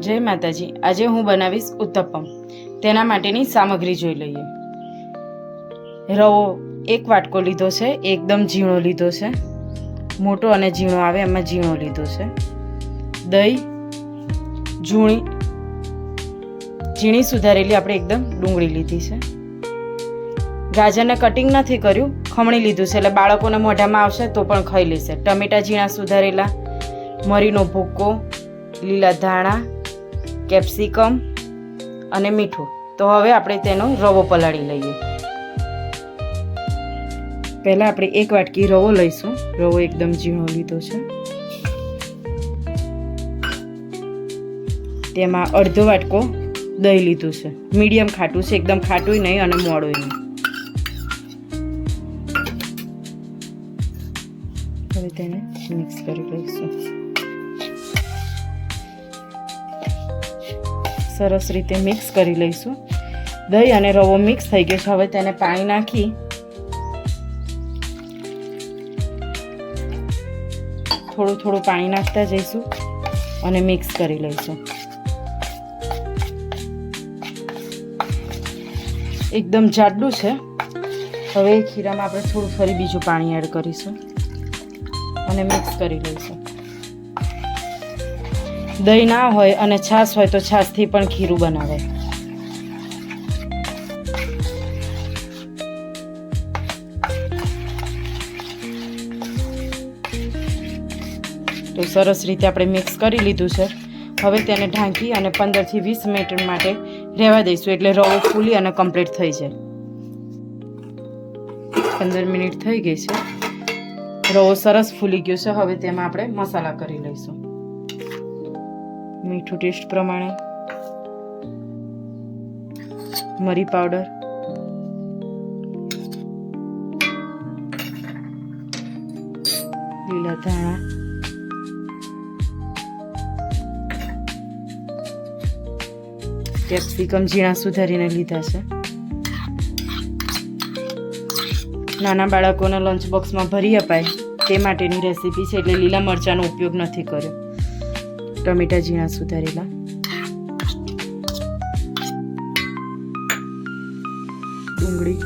જય માતાજી। આજે હું બનાવીશ ઉત્તપમ। તેના માટેની સામગ્રી જોઈ લઈએ। રવો 1 વાટકો લીધો છે, એકદમ ઝીણો લીધો છે, મોટો અને ઝીણો આવે એમાં ઝીણો લીધો છે। દહીં, ઝીણી સુધારેલી આપણે એકદમ ડુંગળી લીધી છે। ગાજરને કટિંગ નથી કર્યું, ખમણી લીધું છે એટલે બાળકોને મોઢામાં આવશે તો પણ ખાઈ લેશે। ટમેટા ઝીણા સુધારેલા, મરીનો ભૂક્કો, લીલા ધાણા, કેપ્સિકમ અને મીઠું। તો હવે આપણે તેનો રવો પલાળી લઈએ। પહેલાં આપણે 1 વાટકી રવો લઈશું। રવો એકદમ ઝીણો લીધો છે। તેમાં અડધો વાટકો દહીં લીધું છે, મીડિયમ ખાટું છે, એકદમ ખાટું નહીં અને મોડું નહીં। હવે તેને મિક્સ કરી લઈશું। સરસ રીતે મિક્સ કરી લઈશું। દહીં અને રવો મિક્સ થઈ ગયો છે। હવે તેને પાણી નાખી થોડું પાણી નાખતા જઈશું અને મિક્સ કરી લઈશું। એકદમ જાડું છે। હવે ખીરામાં આપણે થોડું ફરી બીજું પાણી એડ કરીશું અને મિક્સ કરી લઈશું। દહીં ના હોય અને છાશ હોય તો છાશથી પણ ખીરું બનાવાય। તો સરસ રીતે આપણે મિક્સ કરી લીધું છે। હવે તેને ઢાંકી અને 15 થી 20 મિનિટ માટે રહેવા દઈશું, એટલે રવો ફૂલી અને કમ્પ્લીટ થઈ જાય। 15 મિનિટ થઈ ગઈ છે, રવો સરસ ફૂલી ગયો છે। હવે તેમાં આપણે મસાલા કરી લઈશું। મીઠું ટેસ્ટ પ્રમાણે, મરી પાવડર, લીલા ધાણા, કેપ્સિકમ ઝીણા સુધારીને લીધા છે। નાના બાળકોના લંચ બોક્સમાં ભરી અપાય તે માટેની રેસીપી છે, એટલે લીલા મરચાંનો ઉપયોગ નથી કર્યો। ટમેટા ઝીણા સુધારેલા, ડુંગળી,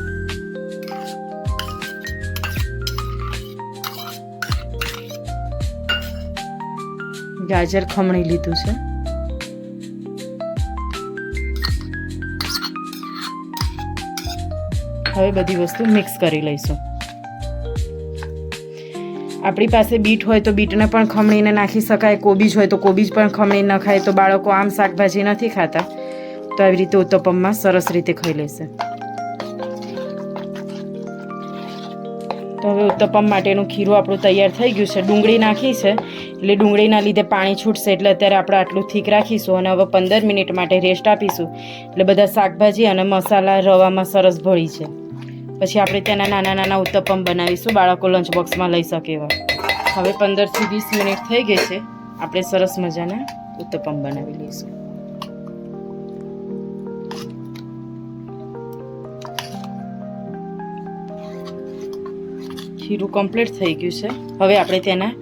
ગાજર ખમણી લીધું છે। હવે બધી વસ્તુ મિક્સ કરી લઈશું। આપણી પાસે બીટ હોય તો બીટને પણ ખમણીને નાખી શકાય, કોબીજ હોય તો કોબીજ પણ ખમણી ન ખાય તો બાળકો આમ શાકભાજી નથી ખાતા, તો આવી રીતે ઉત્તપમમાં સરસ રીતે ખાઈ લેશે। તો હવે ઉત્તપમ માટેનું ખીરું આપણું તૈયાર થઈ ગયું છે। ડુંગળી નાખી છે એટલે ડુંગળીના લીધે પાણી છૂટશે, એટલે અત્યારે આપણે આટલું થીક રાખીશું અને હવે 15 મિનિટ માટે રેસ્ટ આપીશું, એટલે બધા શાકભાજી અને મસાલા રવામાં સરસ ભળી છે। પછી આપણે તેના નાના ઉત્તપમ બનાવીશું, બાળકો લંચ બોક્સમાં લઈ શકે એવા। હવે 15 થી 20 મિનિટ થઈ ગઈ છે, આપણે સરસ મજાના ઉત્તપમ બનાવી લઈશું। ખીરું કમ્પ્લીટ થઈ ગયું છે। હવે આપણે તેના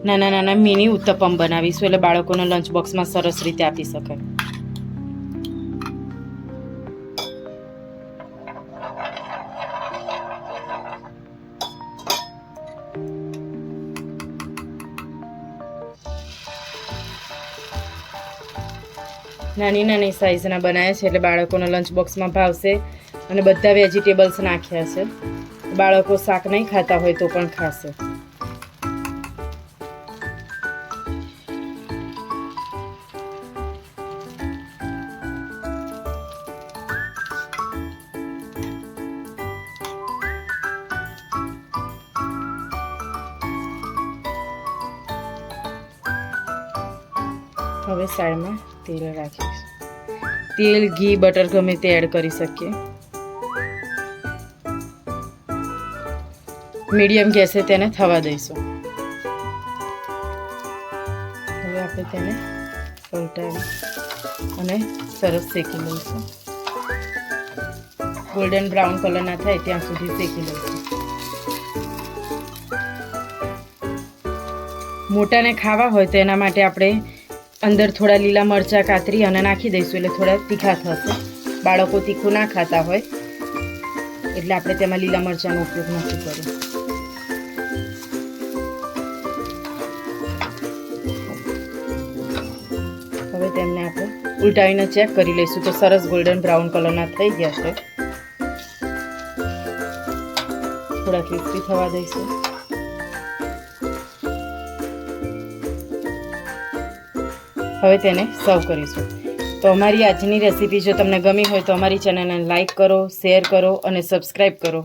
નાના મિની ઉત્તપમ બનાવીશું, એટલે બાળકોને લંચ બોક્સમાં સરસ રીતે આપી શકાય। નાની સાઈઝના બનાવ્યા છે, એટલે બાળકોના લંચ બોક્સમાં ભાવશે અને બધા વેજીટેબલ્સ નાખ્યા છે। બાળકો શાક નહીં ખાતા હોય તો પણ ખાશે। હવે સાઈડમાં તેલ રાખીશું। તેલ, ઘી, બટર ગમે તે એડ કરી શકીએ। મીડિયમ ગેસે તેને થવા દઈશું। હવે આપણે તેને પલટાવી અને સરસ શેકી લઈશું। ગોલ્ડન બ્રાઉન કલર ના થાય ત્યાં સુધી શેકી લઈશું। મોટાને ખાવા હોય તો એના માટે આપણે અંદર થોડા લીલા મરચાં કાતરી અને નાખી દઈશું એટલે થોડા તીખા થશે. બાળકો તીખું ના ખાતા હોય એટલે આપણે તેમાં લીલા મરચાંનો ઉપયોગ નથી કર્યો. હવે તેમને આપણે ઉલટાવીને ચેક કરી લઈશું તો સરસ ગોલ્ડન બ્રાઉન કલરના થઈ ગયા છે. થોડા ક્રિસ્પી થવા દઈશું. હવે તેને સર્વ કરીશું. તો અમારી આજની રેસીપી જો તમને ગમી હોય તો અમારી ચેનલને લાઈક કરો, શેર કરો અને સબસ્ક્રાઈબ કરો.